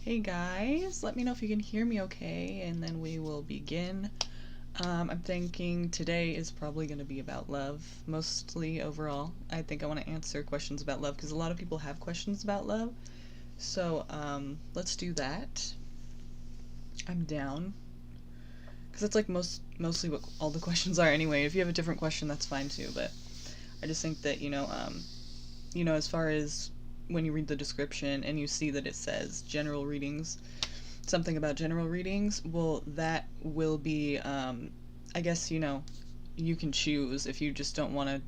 Hey guys, let me know if you can hear me okay, and then we will begin. I'm thinking today is probably going to be about love, mostly overall. I think I want to answer questions about love because a lot of people have questions about love. So, let's do that. I'm down. Because that's like mostly what all the questions are anyway. If you have a different question, that's fine too, but I just think that, as far as when you read the description and you see that it says general readings, something about general readings, well, that will be, I guess, you can choose if you just don't want to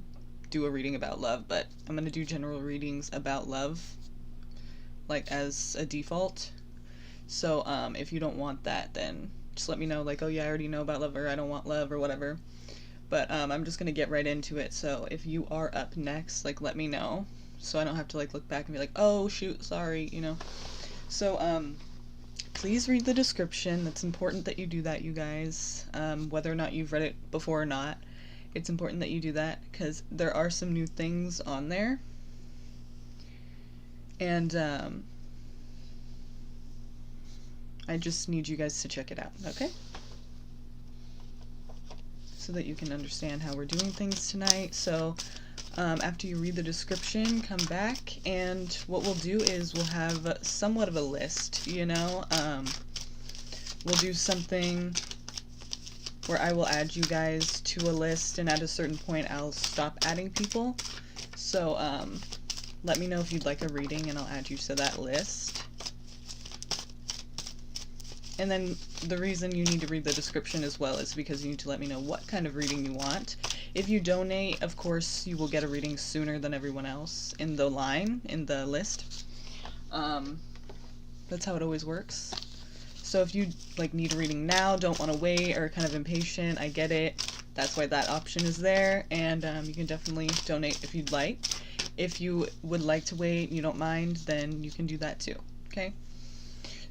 do a reading about love, but I'm going to do general readings about love, like, as a default. So, if you don't want that, then just let me know, like, oh yeah, I already know about love, or I don't want love, or whatever. But, I'm just going to get right into it, so if you are up next, like, let me know, so I don't have to, like, look back and be like, oh, shoot, sorry. So, please read the description. It's important that you do that, you guys. Whether or not you've read it before or not, it's important that you do that because there are some new things on there. And I just need you guys to check it out, okay? So that you can understand how we're doing things tonight. So, after you read the description, come back, and what we'll do is we'll have somewhat of a list. We'll do something where I will add you guys to a list, and at a certain point I'll stop adding people. So, let me know if you'd like a reading, and I'll add you to that list. And then the reason you need to read the description as well is because you need to let me know what kind of reading you want. If you donate, of course, you will get a reading sooner than everyone else in the line, in the list. That's how it always works. So if you need a reading now, don't want to wait, or kind of impatient, I get it. That's why that option is there, and you can definitely donate if you'd like. If you would like to wait and you don't mind, then you can do that too, okay?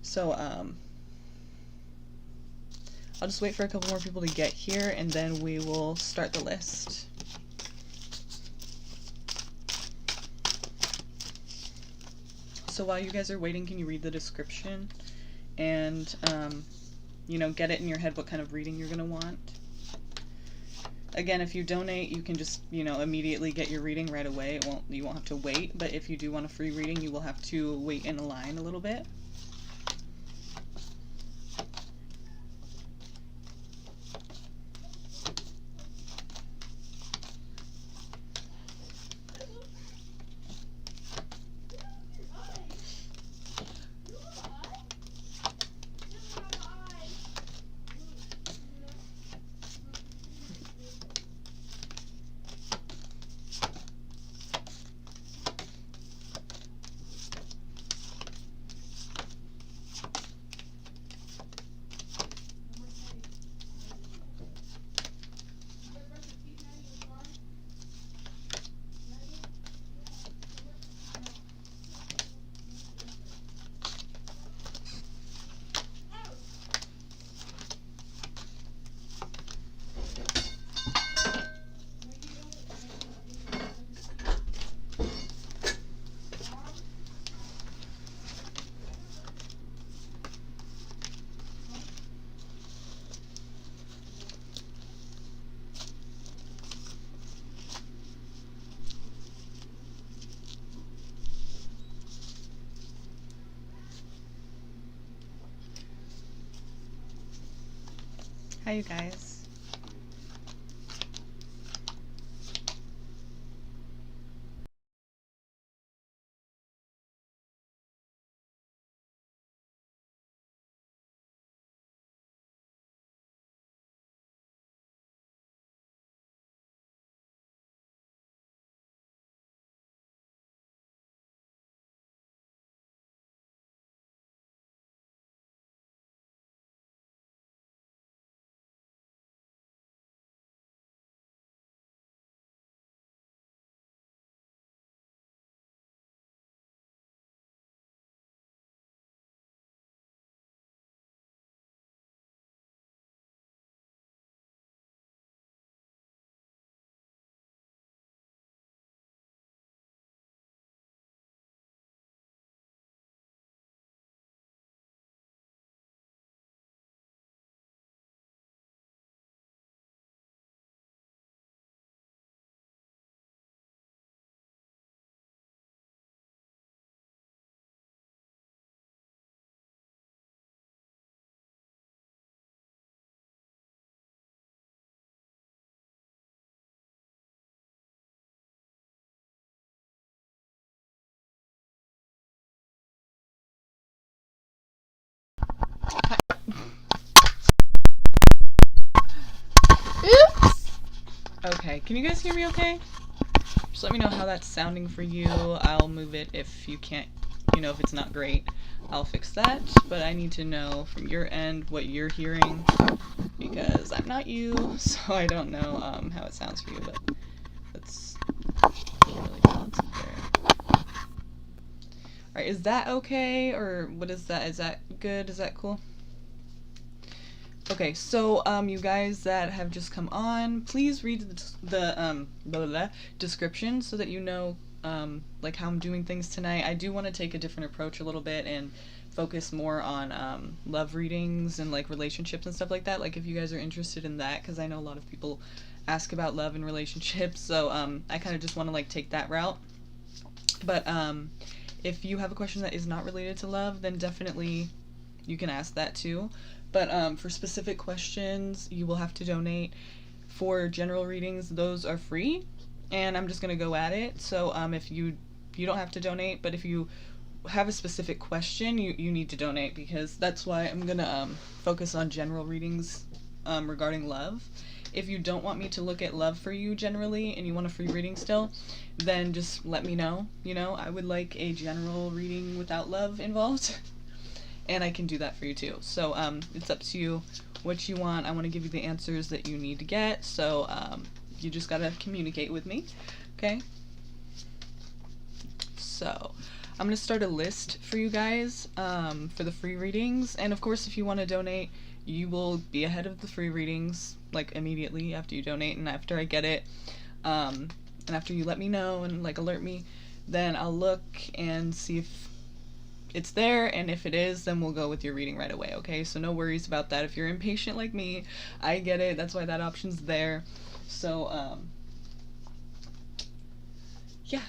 So, I'll just wait for a couple more people to get here, and then we will start the list. So while you guys are waiting, can you read the description? And, get it in your head what kind of reading you're going to want. Again, if you donate, you can just, immediately get your reading right away. You won't have to wait, but if you do want a free reading, you will have to wait in a line a little bit. Hi, you guys. Oops! Okay, can you guys hear me okay? Just let me know how that's sounding for you. I'll move it if you can't, if it's not great. I'll fix that, but I need to know from your end what you're hearing, because I'm not you, so I don't know how it sounds for you, but let's really balance it there. Alright, is that okay, or what is that? Is that good? Is that cool? Okay, so you guys that have just come on, please read the description so that you know like how I'm doing things tonight. I do want to take a different approach a little bit and focus more on love readings and like relationships and stuff like that. Like if you guys are interested in that, because I know a lot of people ask about love and relationships, so I kind of just want to like take that route. But if you have a question that is not related to love, then definitely you can ask that too. But for specific questions, you will have to donate. For general readings, those are free, and I'm just gonna go at it. So if you don't have to donate, but if you have a specific question, you need to donate, because that's why I'm gonna focus on general readings regarding love. If you don't want me to look at love for you generally and you want a free reading still, then just let me know. I would like a general reading without love involved. And I can do that for you too. So it's up to you what you want. I want to give you the answers that you need to get. So you just gotta communicate with me, okay? So I'm gonna start a list for you guys for the free readings. And of course, if you want to donate, you will be ahead of the free readings like immediately after you donate and after I get it. And after you let me know and like alert me, then I'll look and see if it's there, and if it is, then we'll go with your reading right away, okay? So no worries about that. If you're impatient like me, I get it. That's why that option's there. So, yeah.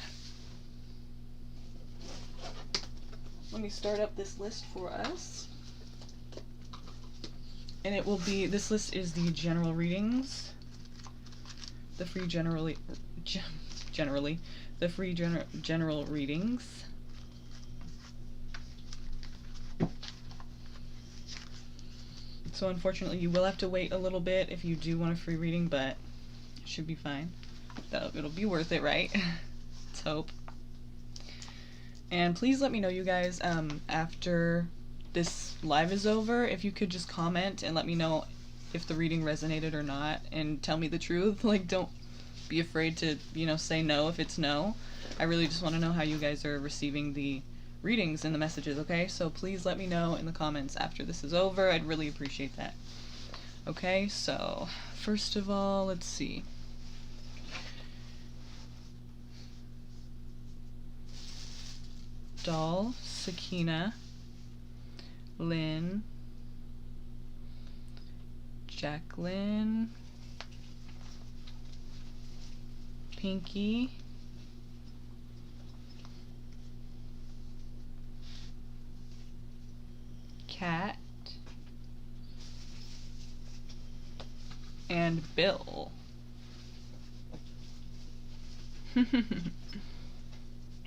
Let me start up this list for us. And it will be, this list is the general readings. The free general readings. So unfortunately, you will have to wait a little bit if you do want a free reading, but it should be fine. It'll be worth it, right? Let's hope. And please let me know, you guys, after this live is over, if you could just comment and let me know if the reading resonated or not, and tell me the truth. Like, don't be afraid to, say no if it's no. I really just want to know how you guys are receiving the readings and the messages, okay? So please let me know in the comments after this is over. I'd really appreciate that. Okay, so first of all, let's see. Doll, Sakina, Lynn, Jacqueline, Pinky, Cat, and Bill.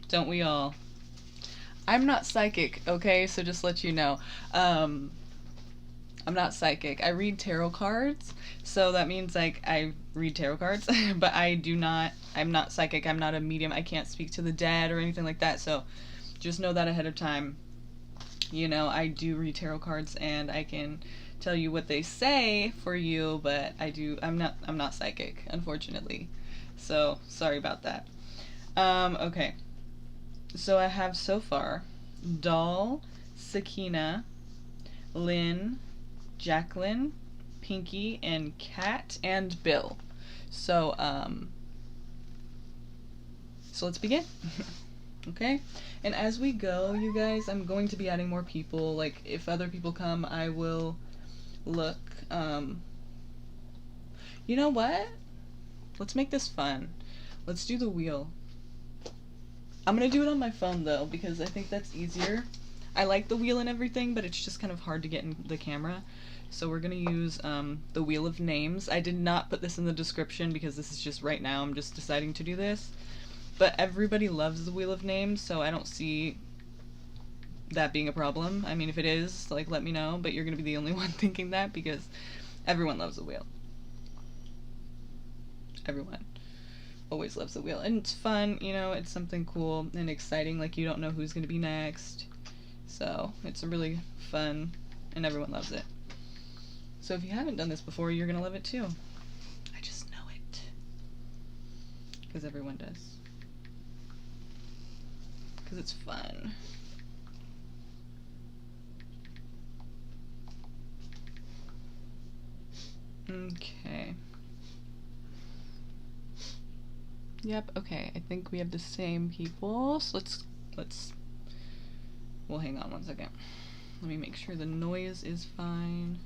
Don't we all? I'm not psychic, okay? So just let you know. I'm not psychic. I read tarot cards, so that means like I read tarot cards, but I'm not psychic. I'm not a medium. I can't speak to the dead or anything like that. So just know that ahead of time. I do read tarot cards and I can tell you what they say for you, but I'm not psychic, unfortunately. So sorry about that. Okay. So I have so far Doll, Sakina, Lynn, Jacqueline, Pinky, and Cat, and Bill. So let's begin. Okay? And as we go, you guys, I'm going to be adding more people. Like, if other people come, I will look. You know what? Let's make this fun. Let's do the wheel. I'm gonna do it on my phone, though, because I think that's easier. I like the wheel and everything, but it's just kind of hard to get in the camera. So we're gonna use the Wheel of Names. I did not put this in the description because this is just right now. I'm just deciding to do this. But everybody loves the Wheel of Names, so I don't see that being a problem. I mean, if it is, like, let me know, but you're gonna be the only one thinking that because everyone loves a wheel. Everyone always loves a wheel. And it's fun, you know, it's something cool and exciting, like you don't know who's gonna be next. So, it's really fun, and everyone loves it. So if you haven't done this before, you're gonna love it too. I just know it. Because everyone does. Because it's fun. Okay. Yep, okay. I think we have the same people. So well, hang on one second. Let me make sure the noise is fine.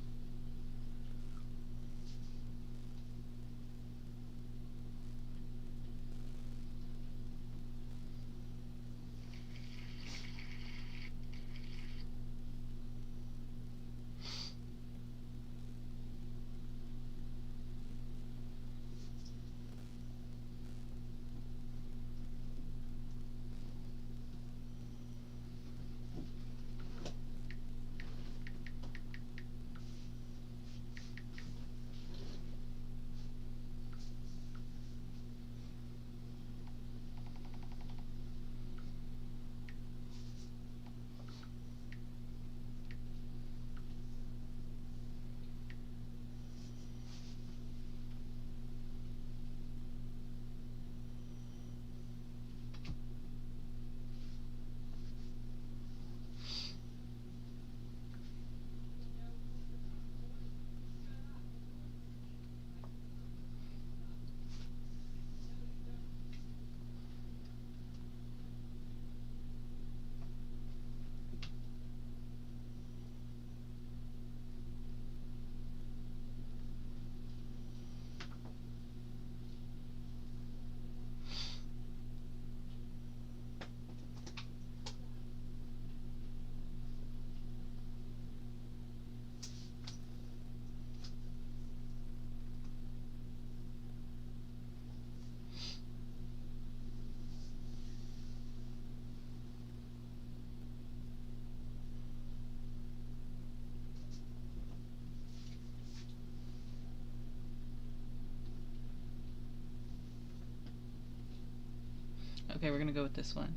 Okay, we're gonna go with this one.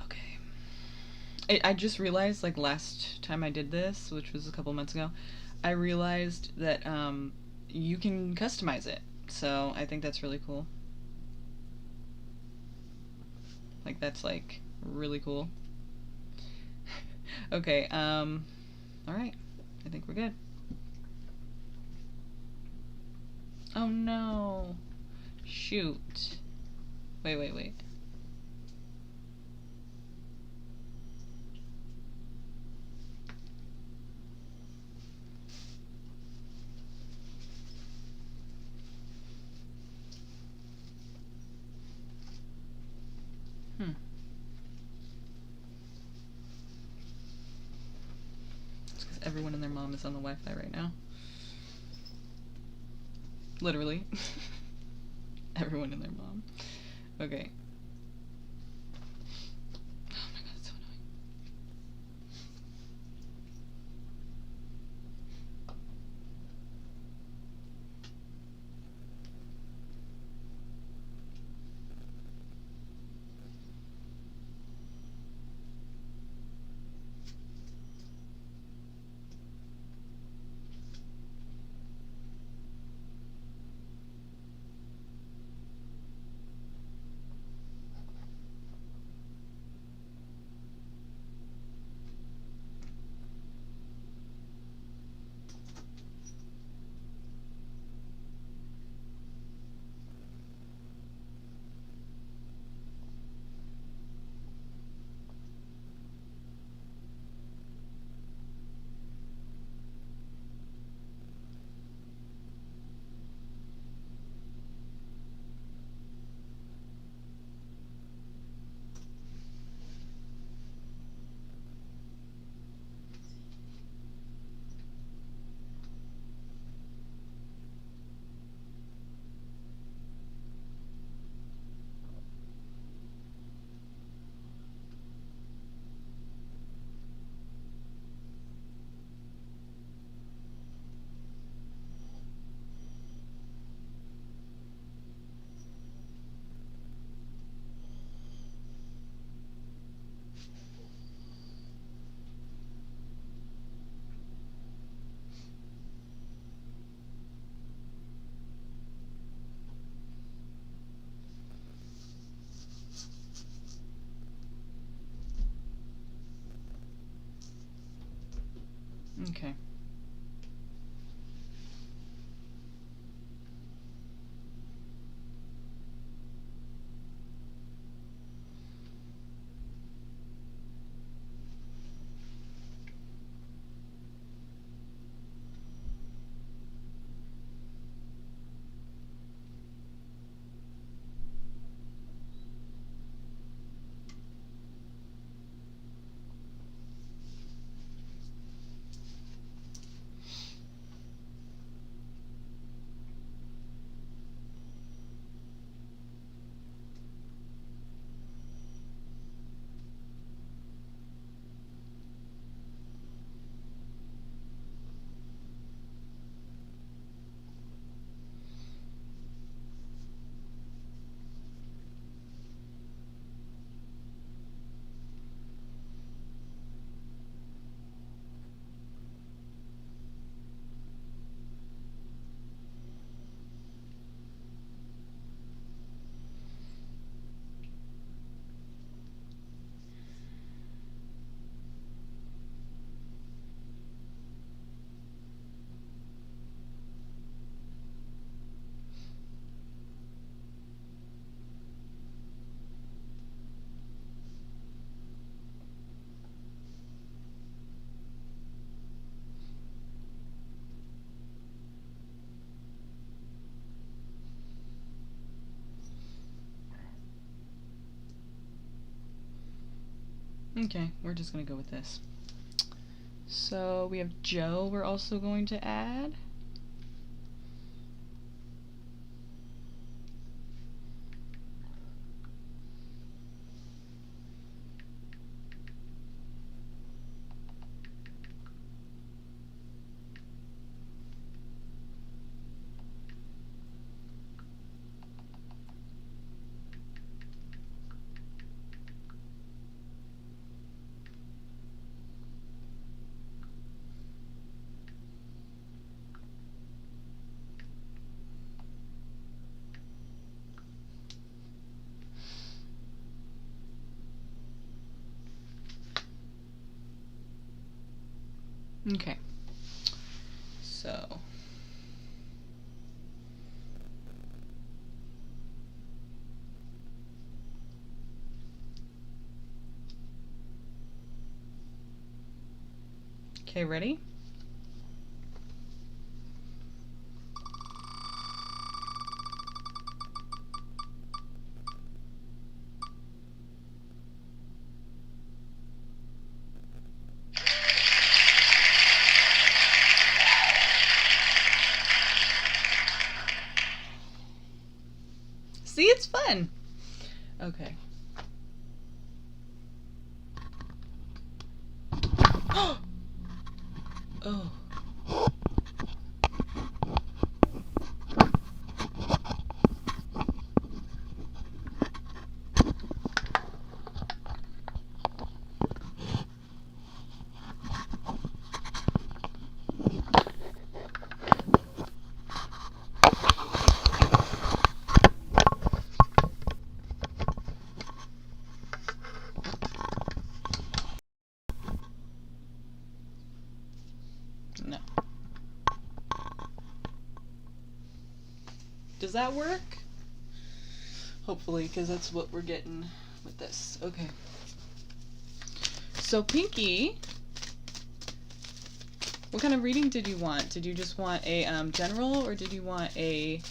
Okay. I just realized, like, last time I did this, which was a couple months ago, I realized that you can customize it. So I think that's really cool. Like, that's, like, really cool. Okay, alright. I think we're good. Oh no. Shoot. Wait. It's because everyone and their mom is on the Wi-Fi right now. Literally. Everyone and their mom. Okay. Oh my god, it's so annoying. Okay. Okay, we're just gonna go with this. So we have Joe we're also going to add. Okay. So okay, ready? See, it's fun. Okay. Oh. No. Does that work? Hopefully, because that's what we're getting with this. Okay. So Pinky, what kind of reading did you want? Did you just want a general, or did you want a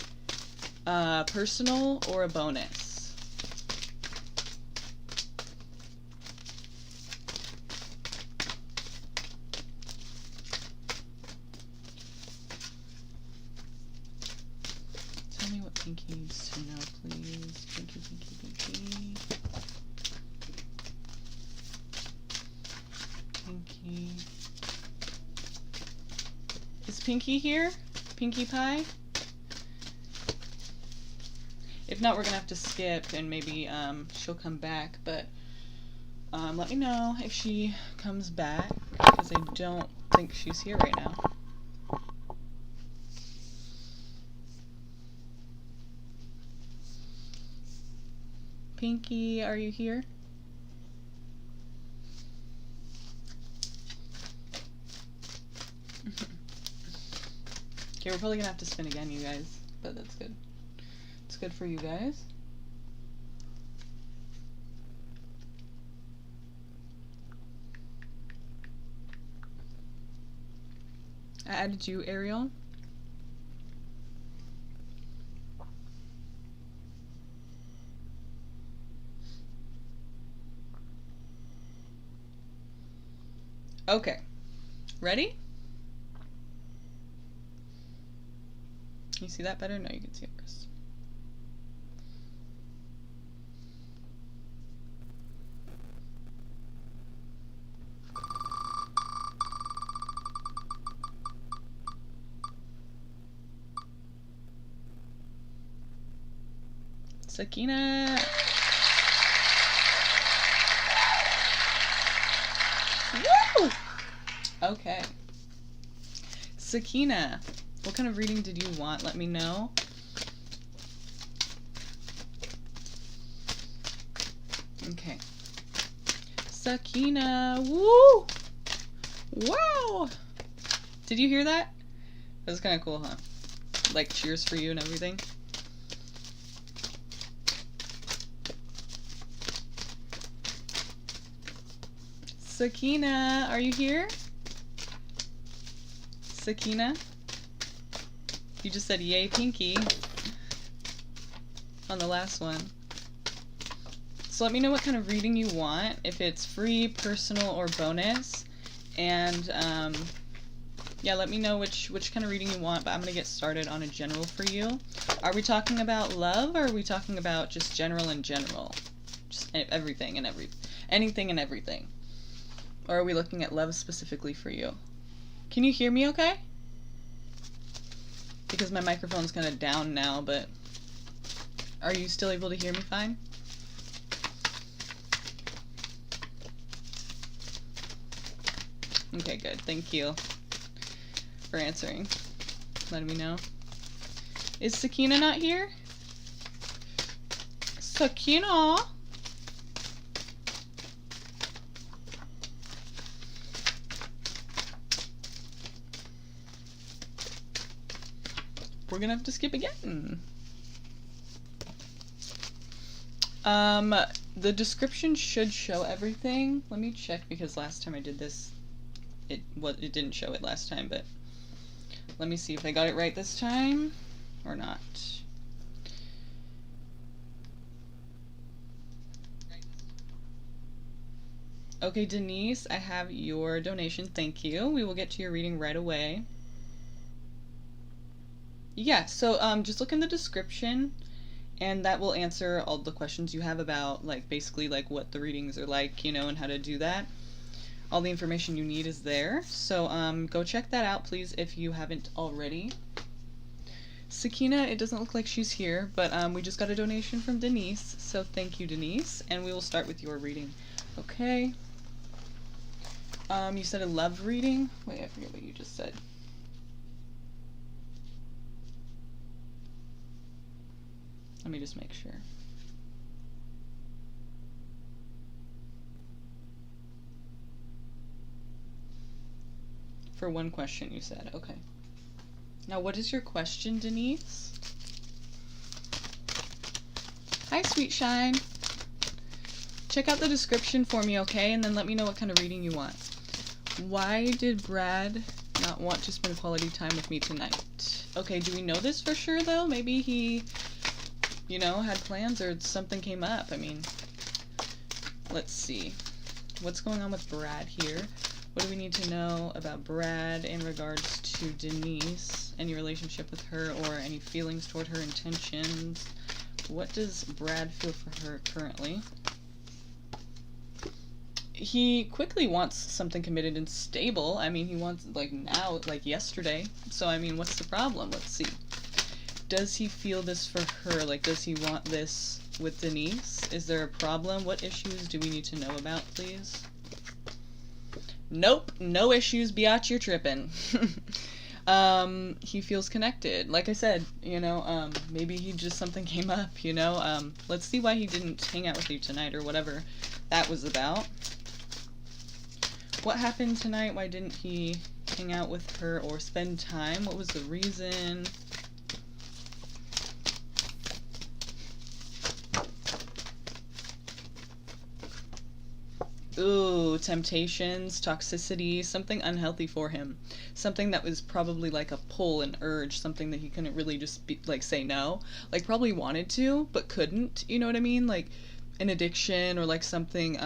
personal, or a bonus? Tell me what Pinky needs to know, please. Pinky, Pinky, Pinky. Pinky. Is Pinky here? Pinkie Pie? If not, we're gonna have to skip and maybe she'll come back, but let me know if she comes back, because I don't think she's here right now. Pinky, are you here? Okay, we're probably gonna have to spin again, you guys, but that's good. It's good for you guys. I added you, Ariel. Okay, ready? Can you see that better? No, you can see it first. Sakina! Woo! Okay. Sakina, what kind of reading did you want? Let me know. Okay. Sakina, woo! Wow! Did you hear that? That was kind of cool, huh? Like cheers for you and everything. Sakina, are you here? Sakina? You just said yay pinky on the last one. So let me know what kind of reading you want, if it's free, personal, or bonus. And yeah, let me know which kind of reading you want, but I'm gonna get started on a general for you. Are we talking about love, or are we talking about just general in general? Just everything and anything and everything. Or are we looking at love specifically for you? Can you hear me okay? Because my microphone's kind of down now, but are you still able to hear me fine? Okay, good. Thank you for answering. Letting me know. Is Sakina not here? Sakina? We're gonna have to skip again. The description should show everything. Let me check, because last time I did this, it didn't show it last time, but let me see if I got it right this time or not. Okay, Denise, I have your donation. Thank you. We will get to your reading right away. Yeah, so just look in the description, and that will answer all the questions you have about, like, basically, like, what the readings are like, you know, and how to do that. All the information you need is there, so go check that out, please, if you haven't already. Sakina, it doesn't look like she's here, but we just got a donation from Denise, so thank you, Denise, and we will start with your reading. Okay. You said a love reading? Wait, I forget what you just said. Let me just make sure. For one question, you said. Okay. Now, what is your question, Denise? Hi, Sweet Shine. Check out the description for me, okay? And then let me know what kind of reading you want. Why did Brad not want to spend quality time with me tonight? Okay, do we know this for sure, though? Maybe he, you know, had plans or something came up. I mean, let's see. What's going on with Brad here? What do we need to know about Brad in regards to Denise, any relationship with her, or any feelings toward her, intentions? What does Brad feel for her currently? He quickly wants something committed and stable. I mean, he wants, like, now, like yesterday. So, I mean, what's the problem? Let's see. Does he feel this for her? Like, does he want this with Denise? Is there a problem? What issues do we need to know about, please? Nope, no issues, biatch, you're tripping. He feels connected. Like I said, you know, maybe something came up, you know. Let's see why he didn't hang out with you tonight or whatever that was about. What happened tonight? Why didn't he hang out with her or spend time? What was the reason? Ooh, temptations, toxicity, something unhealthy for him. Something that was probably like a pull, an urge, something that he couldn't really just be, like, say no. Like, probably wanted to, but couldn't, you know what I mean? Like, an addiction or like something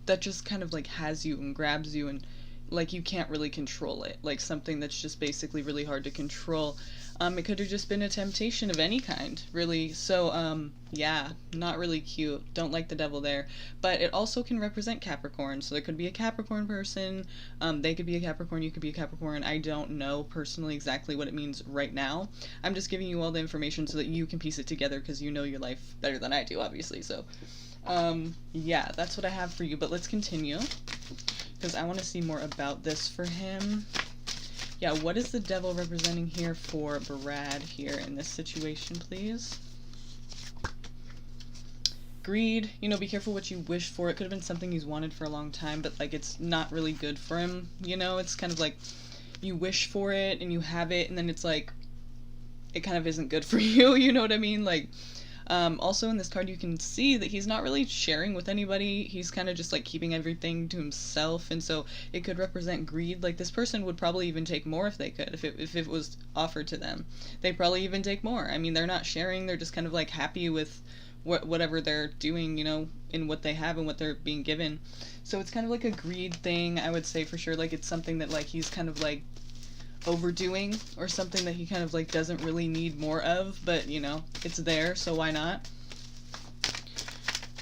that just kind of like has you and grabs you and like you can't really control it. Like something that's just basically really hard to control. It could have just been a temptation of any kind, really. So, yeah, not really cute. Don't like the devil there. But it also can represent Capricorn. So there could be a Capricorn person. They could be a Capricorn. You could be a Capricorn. I don't know personally exactly what it means right now. I'm just giving you all the information so that you can piece it together because you know your life better than I do, obviously. So, yeah, that's what I have for you. But let's continue because I want to see more about this for him. Yeah, what is the devil representing here for Brad here in this situation, please? Greed, you know, be careful what you wish for. It could have been something he's wanted for a long time, but, like, it's not really good for him, you know? It's kind of like you wish for it and you have it, and then it's like, it kind of isn't good for you, you know what I mean? Like, also in this card you can see that he's not really sharing with anybody. He's kind of just like keeping everything to himself, and so it could represent greed. Like this person would probably even take more if they could, if it was offered to them. They'd probably even take more. I mean, they're not sharing, they're just kind of like happy with whatever they're doing, you know, in what they have and what they're being given. So it's kind of like a greed thing, I would say, for sure. Like it's something that like he's kind of like overdoing or something that he kind of like doesn't really need more of, but you know, it's there, so why not?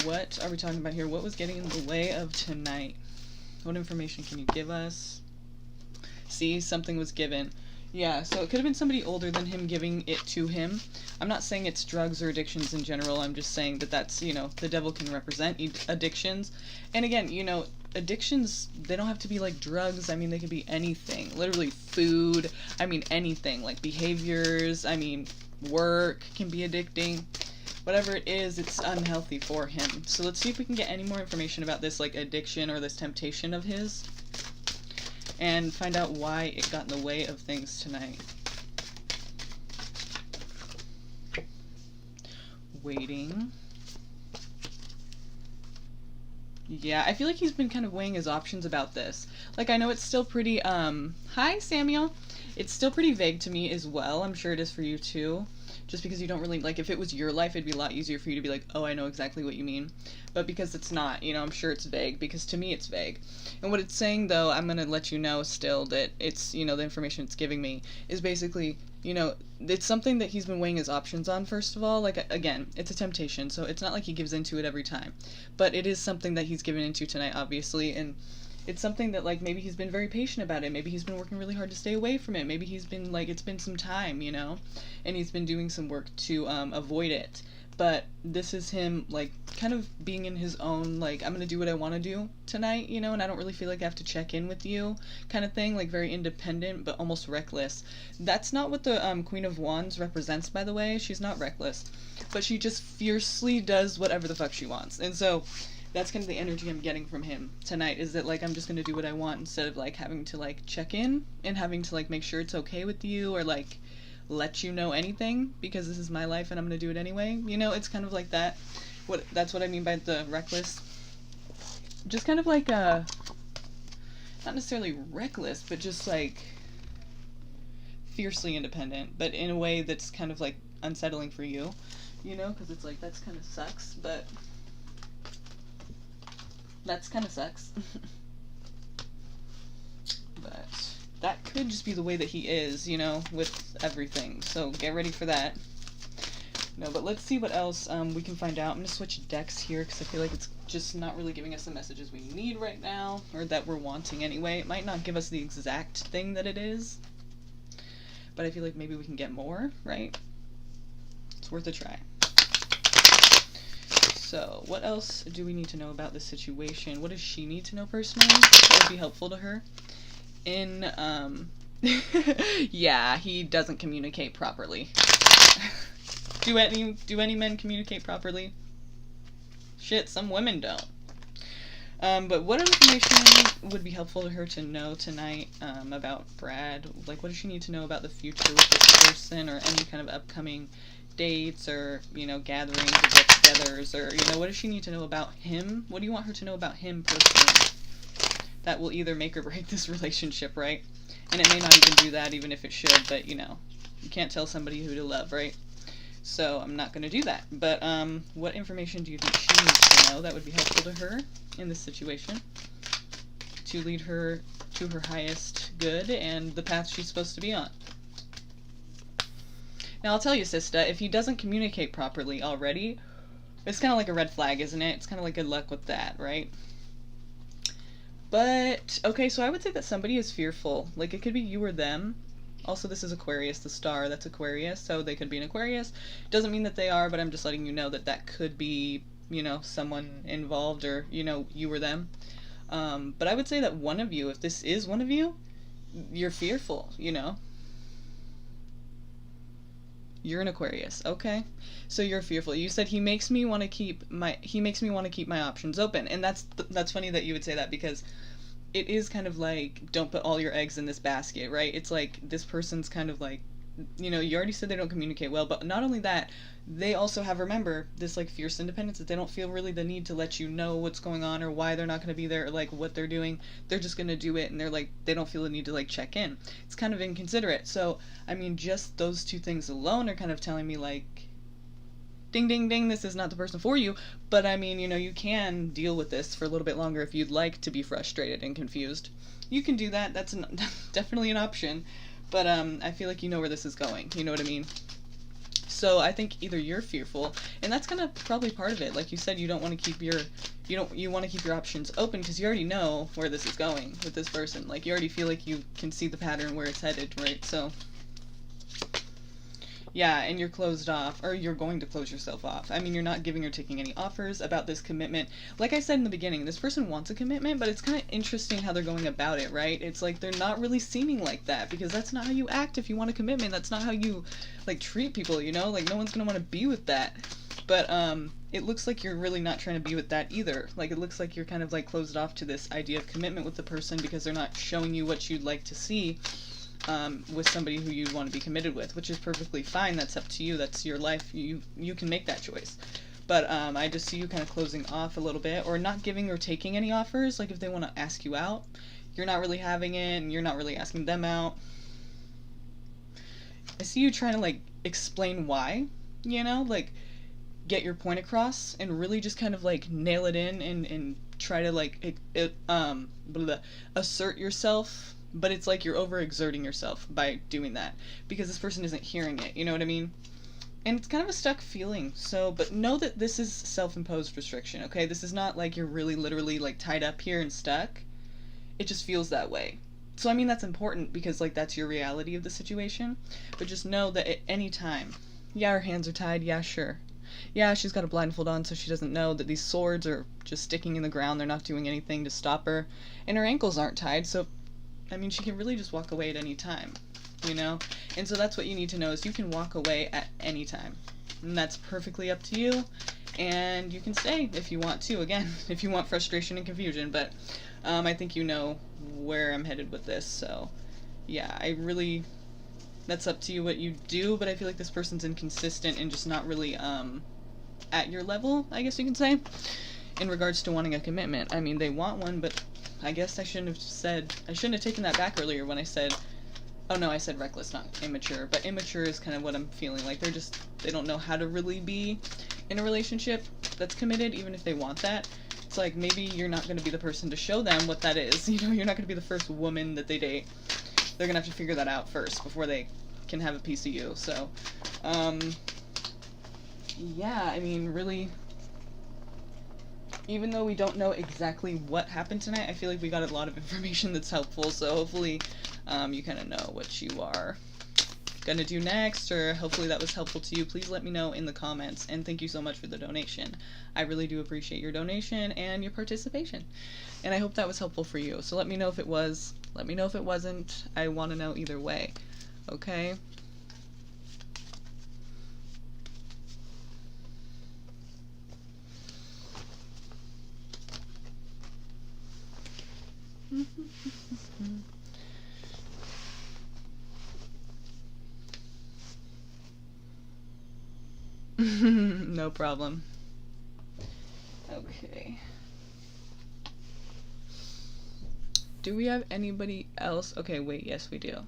What are we talking about here? What was getting in the way of tonight? What information can you give us? See, something was given. Yeah, so it could have been somebody older than him giving it to him. I'm not saying it's drugs or addictions in general. I'm just saying that that's, you know, the devil can represent addictions. And again, you know, addictions, they don't have to be like drugs. I mean, they could be anything. Literally food. I mean, anything. Like behaviors. I mean, work can be addicting. Whatever it is, it's unhealthy for him. So let's see if we can get any more information about this, like, addiction or this temptation of his, and find out why it got in the way of things tonight. Waiting. Yeah, I feel like he's been kind of weighing his options about this. Like, I know it's still pretty, hi, Samuel! It's still pretty vague to me as well. I'm sure it is for you, too. Just because you don't really, like, if it was your life, it'd be a lot easier for you to be like, oh, I know exactly what you mean. But because it's not, you know, I'm sure it's vague, because to me it's vague. And what it's saying, though, I'm gonna let you know still that it's, you know, the information it's giving me is basically, you know, it's something that he's been weighing his options on, first of all. Like, again, it's a temptation, so it's not like he gives into it every time. But it is something that he's given into tonight, obviously, and it's something that, like, maybe he's been very patient about it. Maybe he's been working really hard to stay away from it. Maybe he's been, like, it's been some time, you know? And he's been doing some work to avoid it. But this is him, like, kind of being in his own, like, I'm gonna do what I want to do tonight, you know? And I don't really feel like I have to check in with you kind of thing. Like, very independent, but almost reckless. That's not what the Queen of Wands represents, by the way. She's not reckless. But she just fiercely does whatever the fuck she wants. And so that's kind of the energy I'm getting from him tonight, is that, like, I'm just gonna do what I want instead of, like, having to, like, check in and having to, like, make sure it's okay with you or, like, let you know anything because this is my life and I'm gonna do it anyway. You know, it's kind of like that. That's what I mean by the reckless. Just kind of like, not necessarily reckless, but just, like, fiercely independent, but in a way that's kind of, like, unsettling for you, you know, because it's like, that's kind of sucks, but that's kind of sucks. But that could just be the way that he is, you know, with everything. So get ready for that. No, but let's see what else we can find out. I'm going to switch decks here because I feel like it's just not really giving us the messages we need right now, or that we're wanting anyway. It might not give us the exact thing that it is, but I feel like maybe we can get more, right? It's worth a try. So, what else do we need to know about this situation? What does she need to know personally that would be helpful to her? Yeah, he doesn't communicate properly. Do any men communicate properly? Shit, some women don't. But what information would be helpful to her to know tonight about Brad? Like, what does she need to know about the future with this person, or any kind of upcoming dates, or, you know, gatherings or get-togethers, or, you know, what does she need to know about him? What do you want her to know about him personally? That will either make or break this relationship, right? And it may not even do that, even if it should, but, you know, you can't tell somebody who to love, right? So I'm not going to do that. But what information do you think she needs to know that would be helpful to her in this situation to lead her to her highest good and the path she's supposed to be on? Now, I'll tell you, sister, if he doesn't communicate properly already, it's kind of like a red flag, isn't it? It's kind of like good luck with that, right? But, okay, so I would say that somebody is fearful. Like, it could be you or them. Also, this is Aquarius, the star, that's Aquarius, so they could be an Aquarius. Doesn't mean that they are, but I'm just letting you know that that could be, you know, someone involved, or, you know, you or them. But I would say that one of you, if this is one of you, you're fearful, you know? You're an Aquarius, okay? So you're fearful. You said he makes me want to keep my options open. And that's funny that you would say that, because it is kind of like, don't put all your eggs in this basket, right? It's like this person's kind of like, you know, you already said they don't communicate well, but not only that, they also have, remember, this like fierce independence, that they don't feel really the need to let you know what's going on or why they're not going to be there, or like what they're doing. They're just going to do it, and they're like, they don't feel the need to like check in. It's kind of inconsiderate. So I mean, just those two things alone are kind of telling me like, ding ding ding, this is not the person for you. But I mean, you know, you can deal with this for a little bit longer if you'd like to be frustrated and confused. You can do that. That's definitely an option. But I feel like you know where this is going. You know what I mean? So I think either you're fearful, and that's kind of probably part of it. Like you said, you don't want to keep your you want to keep your options open, because you already know where this is going with this person. Like, you already feel like you can see the pattern where it's headed, right? So yeah, and you're closed off, or you're going to close yourself off. I mean, you're not giving or taking any offers about this commitment. Like I said in the beginning, this person wants a commitment, but it's kind of interesting how they're going about it, right? It's like they're not really seeming like that, because that's not how you act if you want a commitment. That's not how you, like, treat people, you know? Like, no one's going to want to be with that. But it looks like you're really not trying to be with that either. Like, it looks like you're kind of, like, closed off to this idea of commitment with the person, because they're not showing you what you'd like to see with somebody who you want to be committed with, which is perfectly fine. That's up to you. That's your life. You can make that choice. But I just see you kind of closing off a little bit, or not giving or taking any offers. Like, if they want to ask you out, you're not really having it, and you're not really asking them out. I see you trying to, like, explain why, you know, like, get your point across, and really just kind of, like, nail it in, and try to, like, assert yourself. But it's like you're overexerting yourself by doing that, because this person isn't hearing it, you know what I mean? And it's kind of a stuck feeling. So, but know that this is self-imposed restriction, okay? This is not like you're really literally like tied up here and stuck. It just feels that way. So I mean, that's important, because like that's your reality of the situation. But just know that at any time, yeah, her hands are tied, yeah, sure. Yeah, she's got a blindfold on, so she doesn't know that these swords are just sticking in the ground. They're not doing anything to stop her. And her ankles aren't tied, so I mean, she can really just walk away at any time, you know? And so that's what you need to know, is you can walk away at any time. And that's perfectly up to you. And you can stay if you want to, again, if you want frustration and confusion. But I think you know where I'm headed with this. So, yeah, that's up to you what you do. But I feel like this person's inconsistent and just not really at your level, I guess you can say, in regards to wanting a commitment. I mean, they want one, but I guess I shouldn't have taken that back earlier when I said, oh no, I said reckless, not immature. But immature is kind of what I'm feeling. Like, they don't know how to really be in a relationship that's committed, even if they want that. It's like, maybe you're not going to be the person to show them what that is. You know, you're not going to be the first woman that they date. They're going to have to figure that out first before they can have a piece of you. So, yeah, I mean, really, even though we don't know exactly what happened tonight, I feel like we got a lot of information that's helpful, so hopefully you kind of know what you are gonna do next, or hopefully that was helpful to you. Please let me know in the comments, and thank you so much for the donation. I really do appreciate your donation and your participation, and I hope that was helpful for you. So let me know if it was, let me know if it wasn't. I want to know either way, okay? No problem. Okay. Do we have anybody else? Okay, wait, yes we do.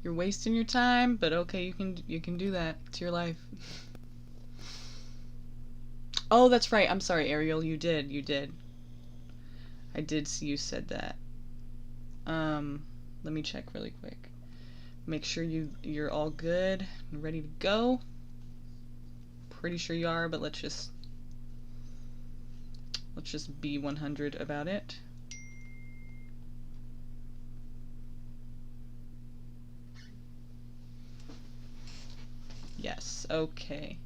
You're wasting your time, but okay, you can do that. It's your life. Oh, that's right. I'm sorry, Ariel. You did. I did see you said that. Let me check really quick. Make sure you're all good and ready to go. Pretty sure you are, but let's just be 100 about it. Yes, okay.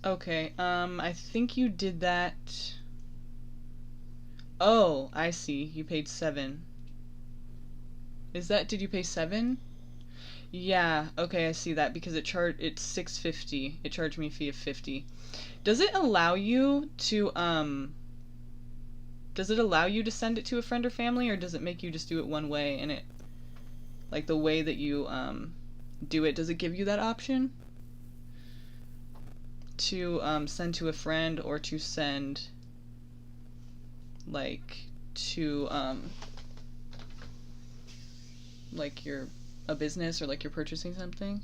Okay, I think you did that. Oh, I see. You paid 7. Did you pay 7? Yeah, okay, I see that because it's $6.50. It charged me a fee of 50. Does it allow you to send it to a friend or family, or does it make you just do it one way and it like the way that you do it, does it give you that option to send to a friend or to send like to like a business or like you're purchasing something?